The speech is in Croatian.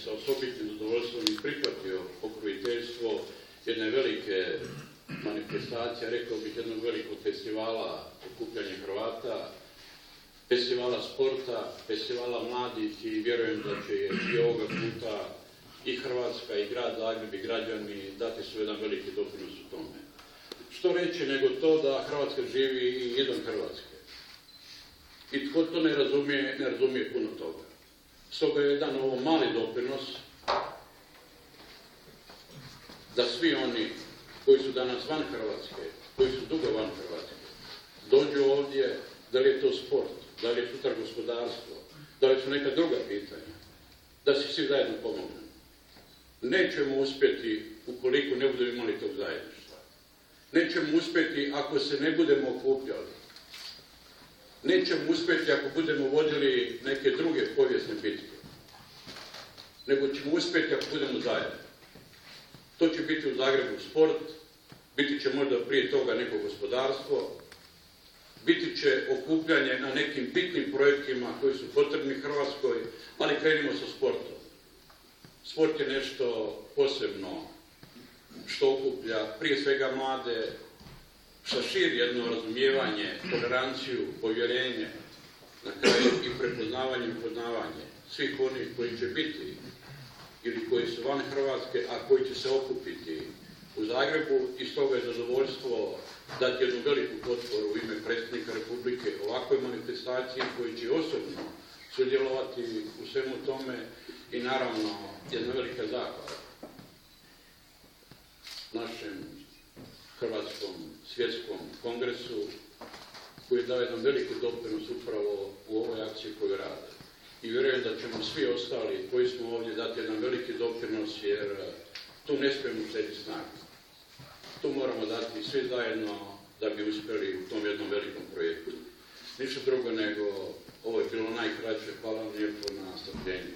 sa osobitim zadovoljstvom i prihvatio pokroviteljstvo jedne velike manifestacije, rekao bih jednog velikog festivala okupljanja Hrvata, festivala sporta, festivala mladih i vjerujem da će i ovoga puta i Hrvatska i grad Zagreb i građani dati su jedan veliki doprinos u tome. Što reći nego to da Hrvatska živi i jedan Hrvatske. I tko to ne razumije puno toga. Stoga je jedan ovo mali doprinos da svi oni koji su danas van Hrvatske, koji su dugo van Hrvatske, dođu ovdje, da li je to sport, da li je sutra gospodarstvo, da li su neka druga pitanja, da se svi zajedno pomognemo. Nećemo uspjeti ukoliko ne budemo imali tog zajedništva. Nećemo uspjeti ako se ne budemo okupljali. Nećemo uspjeti ako budemo vodili neke druge povijesne bitke. Nego ćemo uspjeti ako budemo zajedno. To će biti u Zagrebu sport, biti će možda prije toga neko gospodarstvo, biti će okupljanje na nekim bitnim projektima koji su potrebni Hrvatskoj, ali krenimo sa sportom. Sport je nešto posebno što okuplja prije svega mlade, što širi jedno razumijevanje, toleranciju, povjerenje, na kraju i prepoznavanje i upoznavanje svih onih koji će biti ili koji su van Hrvatske, a koji će se okupiti u Zagrebu i stoga je zadovoljstvo dati jednu veliku potporu u ime predsjednika Republike ovakvoj manifestaciji koji će osobno sudjelovati u svemu tome i naravno jedna velika zahvala našem Hrvatskom svjetskom kongresu koji je dao jedan veliki doprinos upravo u ovoj akciji koju rade. I vjerujem da ćemo svi ostali koji smo ovdje dati jedan veliki doprinos jer tu ne smijemo štediti snage. Tu moramo dati svi zajedno da bi uspjeli u tom jednom velikom projektu. Ništa drugo nego ovo je bilo najkraće. Hvala vam lijepo na strpljenju.